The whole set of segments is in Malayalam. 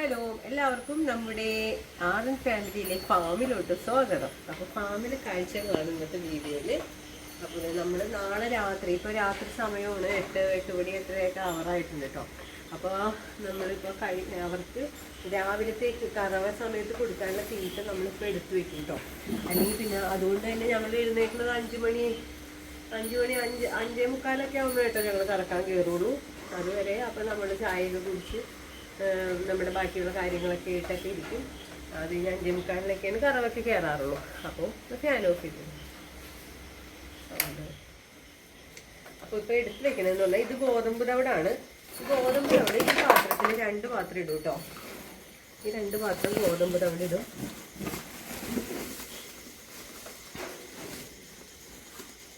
ഹലോ, എല്ലാവർക്കും നമ്മുടെ ആറൻ ഫാമിലിയിലെ ഫാമിലോട്ട് സ്വാഗതം. അപ്പോൾ ഫാമിൽ കാഴ്ചകളാണ് ഇന്നത്തെ വീഡിയോയിൽ. അപ്പോൾ നമ്മൾ നാളെ രാത്രി, ഇപ്പോൾ രാത്രി സമയമാണ് 8 മണി 8:30 ആവറായിട്ടുണ്ട് കേട്ടോ. അപ്പോൾ നമ്മളിപ്പോൾ അവർക്ക് രാവിലത്തേക്ക് കറവ സമയത്ത് കൊടുക്കാനുള്ള തീറ്റ നമ്മളിപ്പോൾ എടുത്തു വെക്കും കേട്ടോ. അല്ലെങ്കിൽ പിന്നെ അതുകൊണ്ട് തന്നെ ഞങ്ങൾ എഴുന്നേക്കുന്നത് 5 മണി 5:45 ആകുമ്പോൾ കേട്ടോ ഞങ്ങൾ കറക്കാൻ കയറുള്ളൂ. അതുവരെ അപ്പോൾ നമ്മൾ ചായയൊക്കെ കുടിച്ച് നമ്മുടെ ബാക്കിയുള്ള കാര്യങ്ങളൊക്കെ ഇട്ടൊക്കെ ഇരിക്കും. അത് 5:45 കറവൊക്കെ കയറാറുള്ളൂ. അപ്പോൾ ഫാൻ ഓഫ് ചെയ്തു. അപ്പോൾ ഇപ്പോൾ എടുത്ത് വെക്കണമെന്ന് പറഞ്ഞാൽ ഇത് ഗോതമ്പ് തവിടാണ്. ഗോതമ്പ് തവിട് ഈ പാത്രത്തിൽ 2 പാത്രം ഇടും കേട്ടോ. ഈ 2 പാത്രം ഗോതമ്പ് തവിട് ഇടും.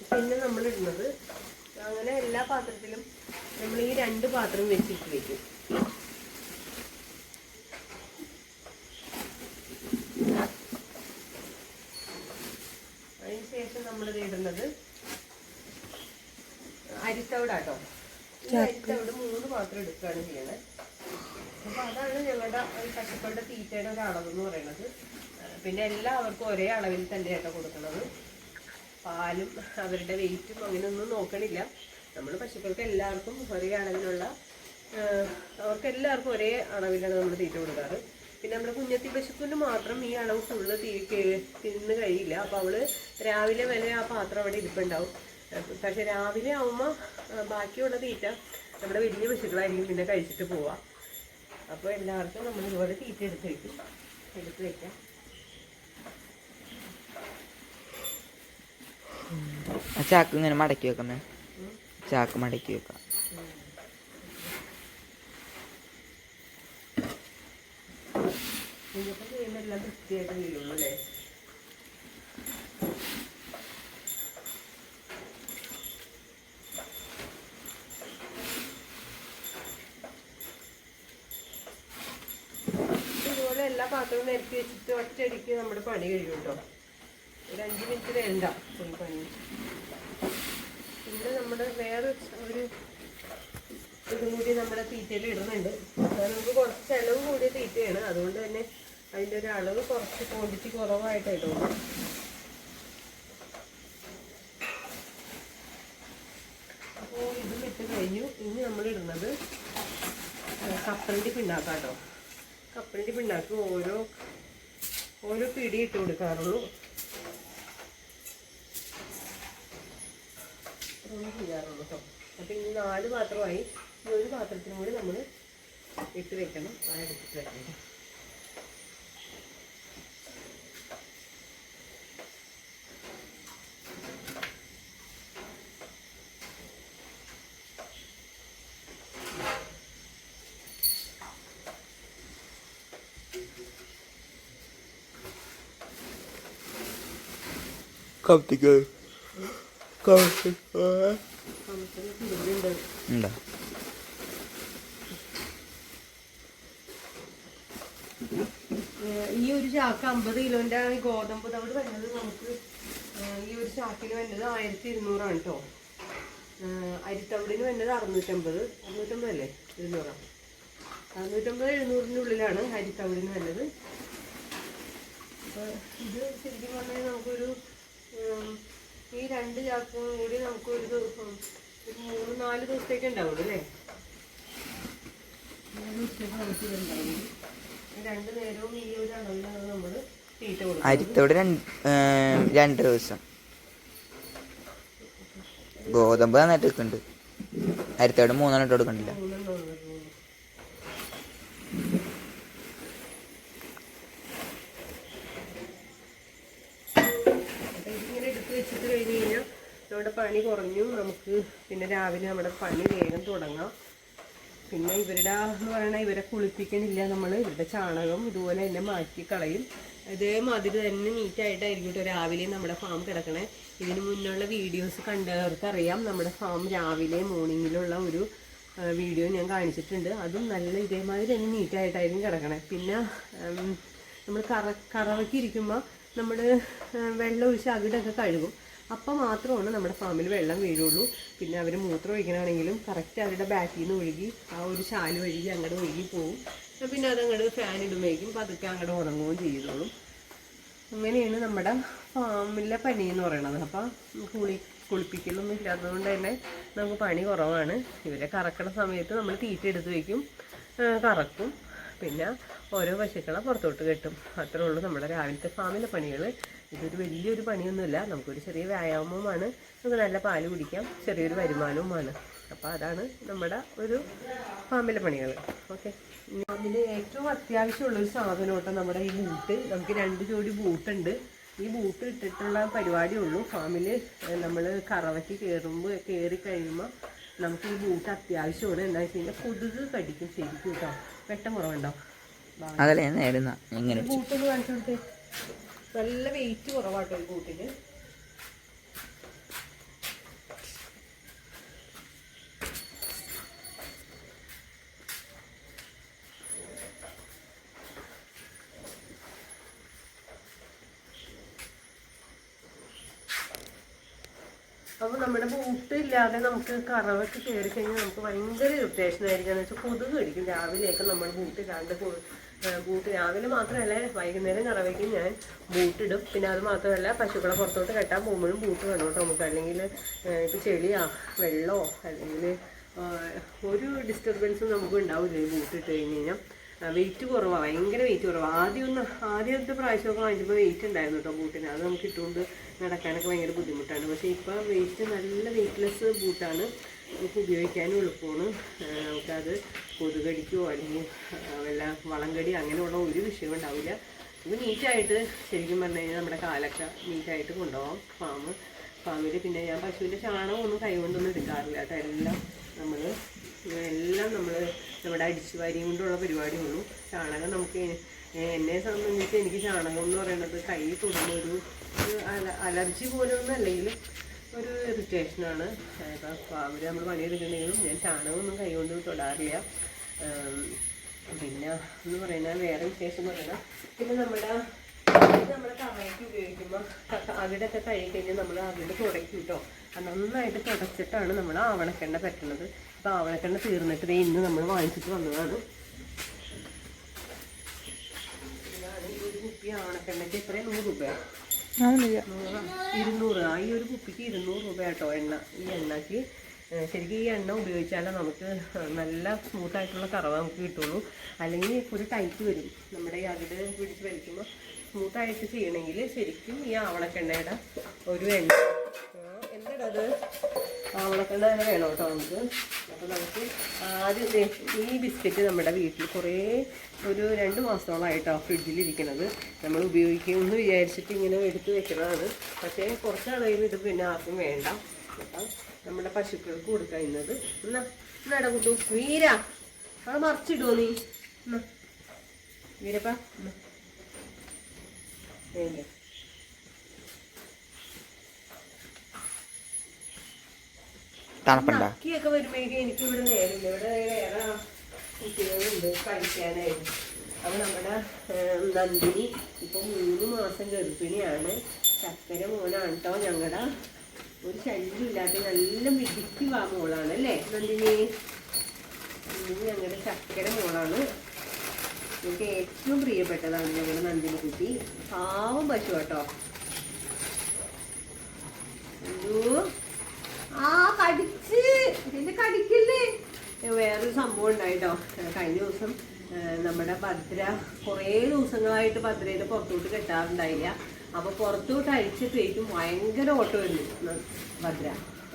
പിന്നെ നമ്മളിടുന്നത് അങ്ങനെ എല്ലാ പാത്രത്തിലും നമ്മൾ ഈ 2 പാത്രം വെച്ചിട്ട് വെക്കും. അതിനുശേഷം നമ്മളിത് ഇടുന്നത് അരിത്തവിടാട്ടോ. ഈ അരിത്തവിട് 3 പാത്രം എടുക്കുകയാണ് ചെയ്യുന്നത്. അപ്പോൾ അതാണ് ഞങ്ങളുടെ പശുക്കളുടെ തീറ്റയുടെ ഒരു അളവെന്ന് പറയുന്നത്. പിന്നെ എല്ലാവർക്കും ഒരേ അളവിൽ തന്നെ ആട്ടോ കൊടുക്കുന്നത്. പാലും അവരുടെ വെയിറ്റും അങ്ങനെയൊന്നും നോക്കണില്ല. നമ്മൾ പശുക്കൾക്ക് എല്ലാവർക്കും ഒരേ അളവിലുള്ള അവർക്ക് എല്ലാവർക്കും ഒരേ അളവിലാണ് നമ്മൾ തീറ്റ കൊടുക്കാറ്. പിന്നെ നമ്മുടെ കുഞ്ഞത്തി പശുക്കളിന് മാത്രം ഈ അളവ് ഫുള്ള് തിന്ന് കഴിയില്ല. അപ്പോൾ അവള് രാവിലെ വരെ ആ പാത്രം അവിടെ ഇരിപ്പുണ്ടാവും. പക്ഷെ രാവിലെ ആവുമ്പോൾ ബാക്കിയുള്ള തീറ്റ നമ്മുടെ വലിയ പശുക്കളായിരിക്കും പിന്നെ കഴിച്ചിട്ട് പോവാം. അപ്പോൾ എല്ലാവർക്കും നമ്മൾ ഇതുപോലെ തീറ്റ എടുത്ത് വയ്ക്കാം. ചാക്ക് ഇങ്ങനെ മടക്കി വെക്കുന്നേ, ചാക്ക് മടക്കി വെക്കാം. ഇതൊക്കെ ചെയ്യുമ്പോൾ എല്ലാം വൃത്തിയായിട്ട് വീഴുള്ളൂ അല്ലേ? ഇതുപോലെ എല്ലാ പാത്രവും നിരത്തി വെച്ചിട്ട് ഒറ്റയടിക്ക് നമ്മുടെ പണി കഴിയും കേട്ടോ. ഒരു 5 മിനിറ്റ് വേണ്ട ഈ പണി. പിന്നെ നമ്മുടെ വേറെ ഒരു ഇതും കൂടി നമ്മുടെ തീറ്റയിൽ ഇടുന്നുണ്ട്. നമുക്ക് കുറച്ച് ചിലവ് കൂടിയ തീറ്റയാണ്. അതുകൊണ്ട് തന്നെ അതിൻ്റെ ഒരു അളവ് കുറച്ച് ക്വാണ്ടിറ്റി കുറവായിട്ടായിട്ടോ. അപ്പോൾ ഇതും ഇട്ട് കഴിഞ്ഞു. ഇനി നമ്മൾ ഇടുന്നത് കപ്പലിൻ്റെ പിണ്ണാക്കാം കേട്ടോ. കപ്പലിൻ്റെ പിണ്ണാക്ക് ഓരോ പിടി ഇട്ട് കൊടുക്കാറുള്ളൂ. ചെയ്യാറുള്ളൂ കേട്ടോ. അപ്പം ഇനി 4 പാത്രമായി. ഈ ഒരു പാത്രത്തിനും കൂടി നമ്മൾ ഇട്ട് വെക്കണം. എടുത്തിട്ട് വെക്കണം. കത്തിക്ക് ഈ ഒരു ചാക്ക് 50 കിലോന്റെ ഗോതമ്പ് തവിട് വരുന്നത് നമുക്ക് ഈ ഒരു ചാക്കിന് വരുന്നത് 1200 കേട്ടോ. അരിത്തവിടിന് വരുന്നത് 650 അല്ലേ? 200 650-700 ഉള്ളിലാണ് അരിത്തവിടിന് വരുന്നത്. അപ്പോൾ ഇത് ശരിക്കും പറഞ്ഞാൽ നമുക്കൊരു ഈ 2 ചാക്കും കൂടി നമുക്കൊരു ദിവസം 3-4 ദിവസത്തേക്ക് ഉണ്ടാവുള്ളൂ അല്ലേ? 3 ദിവസത്തേക്ക് ഉണ്ടാവുള്ളൂ. 2 നേരവും ഈ ഒരു അളവിലാണ് നമ്മൾ തീറ്റ കൊടുക്കുന്നത്. അരിത്തോട് 2 ദിവസം. ഗോതമ്പ് നന്നായിട്ട് വെക്കുന്നുണ്ട്. അരിത്തോട് 3 ഇട്ട് കൊടുക്കണില്ല. ഇതിങ്ങനെ എടുത്ത് വെച്ചിട്ട് കഴിഞ്ഞ് കഴിഞ്ഞാൽ നമ്മുടെ പണി കുറഞ്ഞു. നമുക്ക് പിന്നെ രാവിലെ നമ്മുടെ പണി വേഗം തുടങ്ങാം. പിന്നെ ഇവരുടെ എന്ന് പറയുന്നത് ഇവരെ കുളിപ്പിക്കണില്ല നമ്മൾ. ഇവരുടെ ചാണകം ഇതുപോലെ തന്നെ മാറ്റി കളയും. ഇതേമാതിരി തന്നെ നീറ്റായിട്ടായിരിക്കും കേട്ടോ രാവിലെ നമ്മുടെ ഫാം കിടക്കണേ. ഇതിന് മുന്നുള്ള വീഡിയോസ് കണ്ടവർക്കറിയാം. നമ്മുടെ ഫാം രാവിലെ മോർണിംഗിലുള്ള ഒരു വീഡിയോ ഞാൻ കാണിച്ചിട്ടുണ്ട്. അതും നല്ല ഇതേമാതിരി തന്നെ നീറ്റായിട്ടായിരിക്കും കിടക്കണേ. പിന്നെ നമ്മൾ കറവയ്ക്ക് ഇരിക്കുമ്പോൾ നമ്മൾ വെള്ളം ഒഴിച്ച് അകിടൊക്കെ കഴുകും. അപ്പം മാത്രമാണ് നമ്മുടെ ഫാമിൽ വെള്ളം വീഴുള്ളൂ. പിന്നെ അവർ മൂത്രം ഒഴിക്കണമെങ്കിലും കറക്റ്റ് അവരുടെ ബാക്കിൽ നിന്ന് ഒഴുകി ആ ഒരു ചാല് ഒഴുകി അങ്ങോട്ട് ഒഴുകി പോവും. പിന്നെ അതങ്ങോട്ട് ഫാൻ ഇടുമ്പോഴേക്കും പതുക്കെ അങ്ങോട്ട് ഉണങ്ങുകയും ചെയ്തോളും. അങ്ങനെയാണ് നമ്മുടെ ഫാമിലെ പനി എന്ന് പറയണത്. അപ്പം കുളിപ്പിക്കലൊന്നും ഇല്ലാത്തതുകൊണ്ട് തന്നെ നമുക്ക് പണി കുറവാണ്. ഇവരെ കറക്കണ സമയത്ത് നമ്മൾ തീറ്റ എടുത്ത് വയ്ക്കും, കറക്കും, പിന്നെ ഓരോ പശുക്കളെ പുറത്തോട്ട് കെട്ടും. അത്രേ ഉള്ളൂ നമ്മുടെ രാവിലത്തെ ഫാമിലെ പണികൾ. ഇതൊരു വലിയൊരു പണിയൊന്നുമില്ല, നമുക്കൊരു ചെറിയ വ്യായാമവുമാണ്, നമുക്ക് നല്ല പാല് കുടിക്കാം, ചെറിയൊരു വരുമാനവുമാണ്. അപ്പോൾ അതാണ് നമ്മുടെ ഒരു ഫാമിലെ പണികൾ. ഓക്കെ, ഫാമില് ഏറ്റവും അത്യാവശ്യമുള്ളൊരു സാധനം കേട്ടോ നമ്മുടെ ഈ ബൂട്ട്. നമുക്ക് 2 ജോഡി ബൂട്ടുണ്ട്. ഈ ബൂട്ട് ഇട്ടിട്ടുള്ള പരിപാടിയുള്ളൂ. ഫാമിൽ നമ്മൾ കറവയ്ക്ക് കയറി കഴിയുമ്പോൾ നമുക്ക് ഈ ബൂട്ട് അത്യാവശ്യമാണ്. എന്താ വെച്ച് കഴിഞ്ഞാൽ കൊതുക് കടിക്കും ശരിക്കും കേട്ടോ. വെട്ടം കുറവുണ്ടോ? ബൂട്ടൊന്ന് കാണിച്ചു കൊടുത്തേ. നല്ല വെയിറ്റ് കുറവാട്ടോ ഈ ബൂട്ടിന്. അപ്പോൾ നമ്മുടെ ബൂട്ട് ഇല്ലാതെ നമുക്ക് കറവൊക്കെ കയറി കഴിഞ്ഞാൽ നമുക്ക് ഭയങ്കര ഇറിറ്റേഷൻ ആയിരിക്കും. എന്ന് വെച്ചാൽ കൊതുക് കടിക്കും. രാവിലെയൊക്കെ നമ്മൾ ബൂട്ട് ഇല്ലാണ്ട് ബൂട്ട് രാവിലെ മാത്രമല്ല വൈകുന്നേരം കറവയ്ക്ക് ഞാൻ ബൂട്ടിടും. പിന്നെ അത് മാത്രമല്ല പശുക്കളെ പുറത്തോട്ട് കെട്ടാൻ പോകുമ്പോഴും ബൂട്ട് വേണം കേട്ടോ നമുക്ക്. അല്ലെങ്കിൽ ഇപ്പോൾ ചെളിയോ വെള്ളമോ അല്ലെങ്കിൽ ഒരു ഡിസ്റ്റർബൻസും നമുക്ക് ഉണ്ടാവില്ല ഈ ബൂട്ട് ഇട്ട് കഴിഞ്ഞ് കഴിഞ്ഞാൽ. വെയിറ്റ് കുറവാണ്, ഭയങ്കര വെയിറ്റ് കുറവാണ്. ആദ്യത്തെ പ്രാവശ്യമൊക്കെ വാങ്ങിച്ചപ്പോൾ വെയിറ്റ് ഉണ്ടായിരുന്നു കേട്ടോ ബൂട്ടിന്. അത് നമുക്ക് ഇട്ടുകൊണ്ട് നടക്കാനൊക്കെ ഭയങ്കര ബുദ്ധിമുട്ടാണ്. പക്ഷേ ഇപ്പോൾ നല്ല വെയിറ്റ്ലെസ് ബൂട്ടാണ്, നമുക്ക് ഉപയോഗിക്കാനും എളുപ്പമാണ്. നമുക്കത് കൊതുകടിക്കോ അല്ലെങ്കിൽ വല്ല വളംകടി അങ്ങനെയുള്ള ഒരു വിഷയവും ഉണ്ടാവില്ല. ഇത് നീറ്റായിട്ട് ശരിക്കും പറഞ്ഞു കഴിഞ്ഞാൽ നമ്മുടെ കാലൊക്കെ നീറ്റായിട്ട് കൊണ്ടുപോകാം ഫാമിൽ. പിന്നെ ഞാൻ പശുവിൻ്റെ ചാണകമൊന്നും കൈകൊണ്ടൊന്നും എടുക്കാറില്ല കേട്ടോ. എല്ലാം നമ്മൾ നമ്മുടെ അടിച്ചുവാരിയും കൊണ്ടുള്ള പരിപാടിയുള്ളൂ. ചാണകം നമുക്ക് എന്നെ സംബന്ധിച്ച് എനിക്ക് ചാണകം എന്ന് പറയുന്നത് കൈ തൊടുന്ന ഒരു അലർജി പോലെയൊന്നും അല്ലെങ്കിലും ഒരു ഇറിറ്റേഷനാണ്. ഇപ്പം ഫാമിൽ നമ്മൾ പണിയെടുക്കണമെങ്കിലും ഞാൻ ചാണകമൊന്നും കൈകൊണ്ട് തൊടാറില്ല. പിന്നെ എന്ന് പറയുന്നത് വേറെ വിശേഷം എന്ന് പറയുന്നത്, പിന്നെ നമ്മുടെ കറവയ്ക്ക് ഉപയോഗിക്കുമ്പോൾ അവിടെയൊക്കെ കഴുകിക്കഴിഞ്ഞാൽ നമ്മൾ അവിടെ തുടയ്ക്കും കേട്ടോ. നന്നായിട്ട് തുടച്ചിട്ടാണ് നമ്മൾ ആവണക്കെണ്ണ പറ്റുന്നത്. അപ്പോൾ ആവണക്കെണ്ണ തീർന്നിട്ട് ഇന്ന് നമ്മൾ വാങ്ങിച്ചിട്ട് വന്നതാണ്. ഇതാണ് ഈ ഒരു കുപ്പി ആവണക്കെണ്ണയ്ക്ക് എത്രയും 100 രൂപയാണ്. 200. ഈ ഒരു കുപ്പിക്ക് 200 രൂപ കേട്ടോ എണ്ണ. ഈ എണ്ണയ്ക്ക് ശരിക്കും ഈ എണ്ണ ഉപയോഗിച്ചാലേ നമുക്ക് നല്ല സ്മൂത്തായിട്ടുള്ള കറവ നമുക്ക് കിട്ടുള്ളൂ. അല്ലെങ്കിൽ ഒരു ടൈറ്റ് വരും. നമ്മുടെ ഈ അകിട് പിടിച്ച് വലിക്കുമ്പോൾ സ്മൂത്തായിട്ട് ചെയ്യണമെങ്കിൽ ശരിക്കും ഈ ആവണക്കെണ്ണയുടെ ഒരു എണ്ണ എന്താണത് ആവണക്കെണ്ണ തന്നെ വേണം കേട്ടോ നമുക്ക്. അപ്പോൾ നമുക്ക് ആദ്യം ഈ ബിസ്ക്കറ്റ് നമ്മുടെ വീട്ടിൽ ഒരു 2 മാസത്തോളമായിട്ടോ ഫ്രിഡ്ജിലിരിക്കുന്നത്. നമ്മൾ ഉപയോഗിക്കുമെന്ന് വിചാരിച്ചിട്ട് ഇങ്ങനെ എടുത്ത് വെക്കുന്നതാണ്. പക്ഷേ കുറച്ചാണെങ്കിൽ ഇത് പിന്നെ ആർക്കും വേണ്ട. അപ്പം നമ്മുടെ പശുക്കൾക്ക് കൊടുക്കാം ഇന്നത്. എന്നാടാ കുട്ടു വീര അത് മറിച്ചിടുമോ നീ? വീരപ്പ വേണ്ടേ? അക്കിയൊക്കെ വരുമ്പോഴേക്കും എനിക്ക് ഇവിടെ നേരില്ല. ഇവിടെ വേറെ കുട്ടികളുണ്ട് കഴിക്കാനായിരുന്നു. അപ്പോൾ നമ്മുടെ നന്ദിനി ഇപ്പം 3 മാസം ഗർഭിണിയാണ്. ചക്കര മോനാണ് കേട്ടോ. ഞങ്ങളുടെ ഒരു ശല്യം ഇല്ലാത്ത നല്ല മിടുക്കി മോളാണ് അല്ലേ നന്ദിനി? ഞങ്ങളുടെ ചക്കര മോളാണ്. എനിക്ക് ഏറ്റവും പ്രിയപ്പെട്ടതാണ് ഞങ്ങളുടെ നന്ദിനി കുട്ടി. പാവം പശു കേട്ടോ. കടിച്ച് എന്നെ കടിക്കില്ലേ? വേറൊരു സംഭവം ഉണ്ടായിട്ടോ. കഴിഞ്ഞ ദിവസം നമ്മുടെ ഭദ്ര കുറേ ദിവസങ്ങളായിട്ട് ഭദ്രയുടെ പുറത്തോട്ട് കെട്ടാറുണ്ടായില്ല. അപ്പോൾ പുറത്തോട്ട് അഴിച്ചപ്പോഴേക്കും ഭയങ്കര ഓട്ടമായിരുന്നു ഭദ്ര.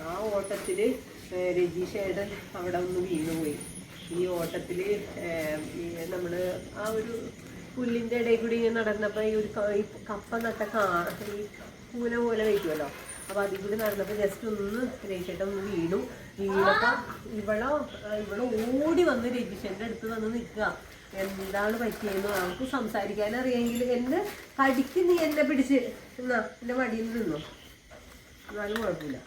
ആ ഓട്ടത്തിൽ രജീഷേട്ടൻ അവിടെ ഒന്ന് വീണുപോയി. ഈ ഓട്ടത്തിൽ നമ്മൾ ആ ഒരു പുല്ലിൻ്റെ ഇടയിൽ കൂടി ഇങ്ങനെ നടന്നപ്പോൾ ഈ കപ്പ നട്ട ഈ കൂന പോലെ വയ്ക്കുമല്ലോ. അപ്പോൾ അതിൽ കൂടി നടന്നപ്പോൾ ജസ്റ്റ് ഒന്ന് രജീഷേട്ടൻ ഒന്ന് വീണപ്പോൾ ഇവളെ ഓടി വന്ന് രജീഷേട്ടൻ്റെ അടുത്ത് വന്ന് നിൽക്കുക. എന്താണ് പറ്റിയെന്ന് നമുക്ക് സംസാരിക്കാൻ അറിയാമെങ്കിൽ എന്നെ കടിക്ക് നീ എന്നെ പിടിച്ച് എന്നാ എൻ്റെ മടിയിൽ നിന്നോ, എന്നാലും കുഴപ്പമില്ല.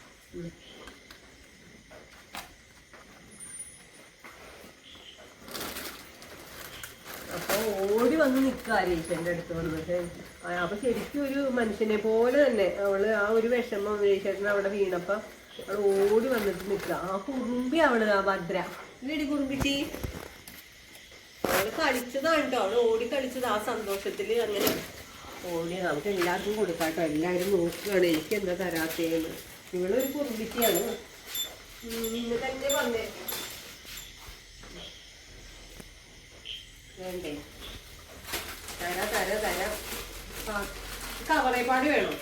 അപ്പോൾ ഓടി വന്ന് നിൽക്കുക രേഷൻ്റെ അടുത്ത് വന്നിട്ട്. അപ്പോൾ ശരിക്കും ഒരു മനുഷ്യനെ പോലെ തന്നെ അവള് ആ ഒരു വിഷമം രേഷേട്ടൻ അവിടെ വീണപ്പോൾ അവൾ ഓടി വന്നിട്ട് നിൽക്കുക. ആ കുറുമ്പി അവള് ആ ഭദ്ര ഇല്ലടി കുറുമ്പിട്ടി. അവള് കളിച്ചതാണ് കേട്ടോ, അവള് ഓടി കളിച്ചത് ആ സന്തോഷത്തിൽ അങ്ങനെ ഓടി. നമുക്ക് എല്ലാവർക്കും കൊടുക്കാട്ടോ, എല്ലാവരും നോക്കുകയാണ് എനിക്ക് എന്താ തരാത്തേന്ന്. ഇവളൊരു കുറുമ്പിറ്റിയാണ്, ഇന്ന് തന്നെ വന്നേ വേണ്ടേ. തരാം തരാം തരാം. കവറേപ്പാട് വേണോ?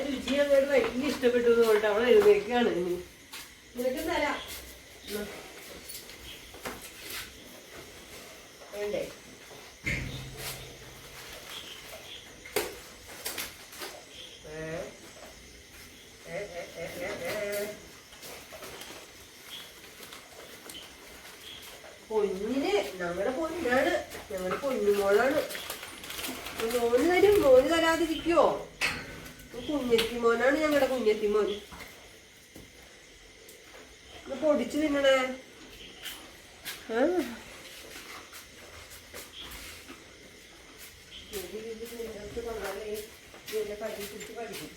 രുചി അങ്ങോട്ട് വലിയ ഇഷ്ടപ്പെട്ടു കൊണ്ട് അവൾ എഴുന്നേക്കാണ്. നിനക്ക് തരാം വേണ്ടേ. പൊന്നിന് ഞങ്ങളുടെ പൊന്നാണ്, ഞങ്ങളുടെ പൊന്നുമോളാണ്. മോന് തരും, മോന് തരാതിരിക്കുവോ? കുഞ്ഞെത്തിമോനാണ് ഞങ്ങളുടെ കുഞ്ഞെത്തിമോൻ. പൊടിച്ചു തിന്നണേ. പഠിക്കും.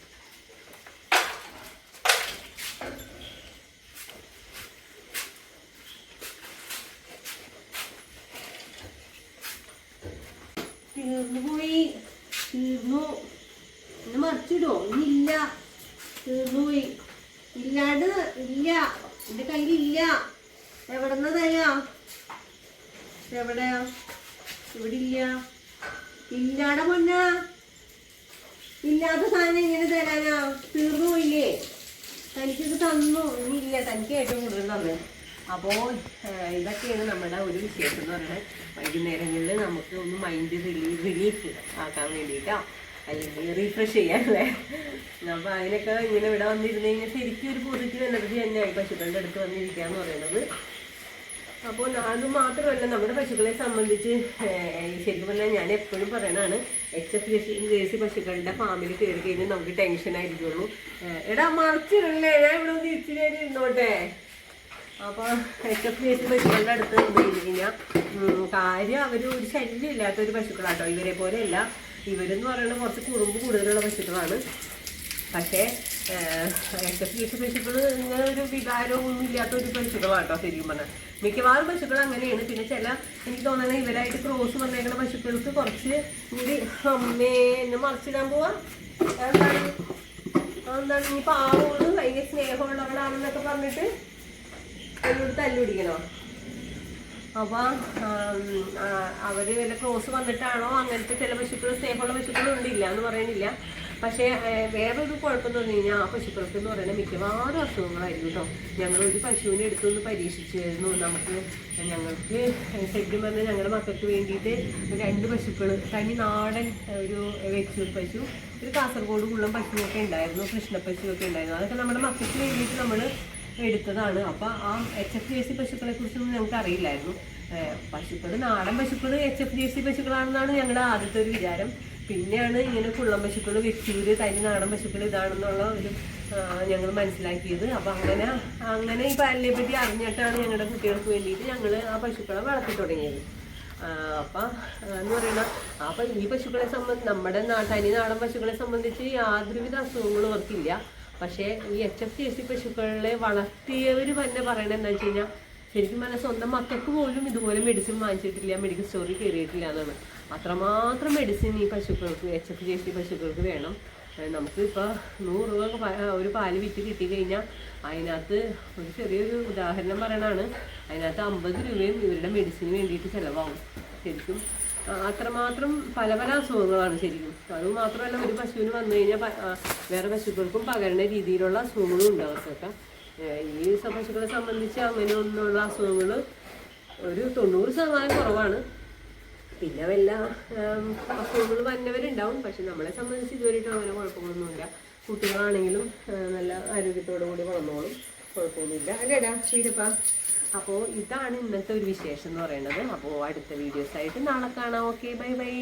തീർന്നു പോയി, തീർന്നു. ഇന്ന് മറിച്ചിടോ? ഇന്നില്ല, തീർന്നു പോയി. ഇല്ലാണ്ട് ഇല്ല, എന്റെ കയ്യിലില്ല. എവിടെന്നാ തരാ? എവിടെയാ? ഇവിടെ ഇല്ല. ഇല്ലാടെ പൊന്നാ, ഇല്ലാത്ത സാധനം എങ്ങനെ തരാനാ? തീർന്നു പോയില്ലേ? തനിക്കിത് തന്നു, ഇനിയില്ല. തനിക്ക് ഏറ്റവും കൂടുതൽ തന്നെ. അപ്പോൾ ഇതൊക്കെയാണ് നമ്മുടെ ഒരു വിശേഷം എന്ന് പറയുന്നത്. വൈകുന്നേരങ്ങളിൽ നമുക്ക് ഒന്ന് മൈൻഡ് റിലീഫ് ആക്കാൻ വേണ്ടിയിട്ടോ, അല്ലെങ്കിൽ റീഫ്രഷ് ചെയ്യാനല്ലേ. അപ്പോൾ അതിനൊക്കെ ഇങ്ങനെ ഇവിടെ വന്നിരുന്നു കഴിഞ്ഞാൽ ശരിക്കും ഒരു പോസിറ്റീവ് എനർജി തന്നെയായി പശുക്കളുടെ അടുത്ത് വന്നിരിക്കുക എന്ന് പറയുന്നത്. അപ്പോൾ അത് മാത്രമല്ല, നമ്മുടെ പശുക്കളെ സംബന്ധിച്ച് ശരിക്കും പറഞ്ഞാൽ ഞാൻ എപ്പോഴും പറയണതാണ്, HF ജേഴ്സി പശുക്കളുടെ ഫാമിൽ കയറി കഴിഞ്ഞാൽ നമുക്ക് ടെൻഷൻ ആയിരിക്കുള്ളൂ. എടാ മറിച്ചിടല്ലേ, ഞാൻ ഇവിടെ ഒന്ന് ഇച്ചിരി നേരം ഇരുന്നോട്ടെ. അപ്പോൾ HF ജേഴ്സി പശുക്കളുടെ അടുത്ത് കഴിഞ്ഞ് കഴിഞ്ഞാൽ കാര്യം അവർ ഒരു ശല്യം ഇല്ലാത്തൊരു പശുക്കളാട്ടോ. ഇവരെ പോലെയല്ല, ഇവരെന്ന് പറയുന്നത് കുറച്ച് കുറുമ്പ് കൂടുതലുള്ള പശുക്കളാണ്. പക്ഷേ HF ജേഴ്സി പശുക്കൾ ഇങ്ങനെ ഒരു വികാരവും ഒന്നും ഇല്ലാത്തൊരു പശുക്കളാട്ടോ ശരിക്കും പറഞ്ഞാൽ. മിക്കവാറും പശുക്കൾ അങ്ങനെയാണ്. പിന്നെ ചില എനിക്ക് തോന്നുന്നത് ഇവരായിട്ട് ക്രോസ് വന്നേക്കുന്ന പശുക്കൾക്ക് കുറച്ച് കൂടി അമ്മേ എന്നെ മറിച്ചിടാൻ പോവാ. എന്താണ് ഇനി പാവോട് ഭയങ്കര സ്നേഹമുള്ളവളാണെന്നൊക്കെ പറഞ്ഞിട്ട് എന്നോട് തല്ലുപിടിക്കണോ? അപ്പൊ അവര് വല്ല ക്രോസ് വന്നിട്ടാണോ? അങ്ങനത്തെ ചില പശുക്കൾ സ്നേഹമുള്ള പശുക്കളുണ്ട്, ഇല്ല എന്ന് പറയണില്ല. പക്ഷേ വേറൊരു കുഴപ്പം തോന്നി കഴിഞ്ഞാൽ ആ പശുക്കൾക്ക് എന്ന് പറയുന്നത് മിക്കവാറും അസുഖങ്ങളായിരുന്നു കേട്ടോ. ഞങ്ങളൊരു പശുവിനെ എടുത്തൊന്ന് പരീക്ഷിച്ചായിരുന്നു. ഞങ്ങൾക്ക് ശരിക്കും പറഞ്ഞാൽ ഞങ്ങളുടെ മക്കൾക്ക് വേണ്ടിയിട്ട് 2 പശുക്കൾ, തനി നാടൻ ഒരു വെച്ചൂർ പശു, ഒരു കാസർഗോഡ് കുള്ളം പശുവൊക്കെ ഉണ്ടായിരുന്നു, കൃഷ്ണപ്പശുവൊക്കെ ഉണ്ടായിരുന്നു. അതൊക്കെ നമ്മുടെ മക്കൾക്ക് വേണ്ടിയിട്ട് നമ്മൾ എടുത്തതാണ്. അപ്പം ആ HF ജേഴ്സി പശുക്കളെ കുറിച്ചൊന്നും ഞങ്ങൾക്ക് അറിയില്ലായിരുന്നു. പശുക്കൾ, നാടൻ പശുക്കൾ HF ജേഴ്സി പശുക്കളാണെന്നാണ് ഞങ്ങളുടെ ആദ്യത്തെ ഒരു വിചാരം. പിന്നെയാണ് ഇങ്ങനെ കുള്ളം പശുക്കൾ, വെച്ചൂര്, തനി നാടൻ പശുക്കൾ ഇതാണെന്നുള്ള ഒരു ഞങ്ങൾ മനസ്സിലാക്കിയത്. അപ്പം അങ്ങനെ ഈ പാലിനെ പറ്റി അറിഞ്ഞിട്ടാണ് ഞങ്ങളുടെ കുട്ടികൾക്ക് വേണ്ടിയിട്ട് ഞങ്ങൾ ആ പശുക്കളെ വളർത്തി തുടങ്ങിയത്. അപ്പം എന്ന് പറയുന്നത് അപ്പം ഈ പശുക്കളെ സംബന്ധിച്ച് നമ്മുടെ തനി നാടൻ പശുക്കളെ സംബന്ധിച്ച് യാതൊരുവിധ അസുഖങ്ങളും അവർക്കില്ല. പക്ഷേ ഈ HF ജേഴ്സി പശുക്കളെ വളർത്തിയവർ തന്നെ പറയണത് എന്താ വെച്ച് കഴിഞ്ഞാൽ, ശരിക്കും പറഞ്ഞാൽ സ്വന്തം മക്കൾക്ക് പോലും ഇതുപോലെ മെഡിസിൻ വാങ്ങിച്ചിട്ടില്ല, മെഡിക്കൽ സ്റ്റോറിൽ കയറിയിട്ടില്ല എന്നാണ്. അത്രമാത്രം മെഡിസിൻ ഈ പശുക്കൾക്ക്, HF ജേഴ്സി പശുക്കൾക്ക് വേണം. നമുക്ക് ഇപ്പോൾ 100 രൂപ ഒരു പാല് വിറ്റ് കിട്ടിക്കഴിഞ്ഞാൽ അതിനകത്ത് ഒരു ചെറിയൊരു ഉദാഹരണം പറയണതാണ്, അതിനകത്ത് 50 രൂപയും ഇവരുടെ മെഡിസിന് വേണ്ടിയിട്ട് ചിലവാകും. ശരിക്കും അത്രമാത്രം പല പല അസുഖങ്ങളാണ് ശരിക്കും. അതുമാത്രമല്ല, ഒരു പശുവിന് വന്നു കഴിഞ്ഞാൽ വേറെ പശുക്കൾക്കും പകരുന്ന രീതിയിലുള്ള അസുഖങ്ങളും ഉണ്ട് അവർക്കൊക്കെ. ഈ പശുക്കളെ സംബന്ധിച്ച് അങ്ങനെ ഒന്നുള്ള അസുഖങ്ങൾ ഒരു 90% കുറവാണ്. പിന്നെ വല്ല അസുഖങ്ങൾ വന്നവരുണ്ടാവും. പക്ഷെ നമ്മളെ സംബന്ധിച്ച് ഇതുവരെയായിട്ടും അങ്ങനെ കുഴപ്പങ്ങളൊന്നുമില്ല. കുട്ടികളാണെങ്കിലും നല്ല ആരോഗ്യത്തോടു കൂടി വളർന്നോളും, കുഴപ്പമൊന്നുമില്ല. അല്ലേടാ ശരിപ്പാ? അപ്പോൾ ഇതാണ് ഇന്നത്തെ ഒരു വിശേഷം എന്ന് പറയുന്നത്. അപ്പോൾ അടുത്ത വീഡിയോസായിട്ട് നാളെ കാണാം. Okay, bye bye.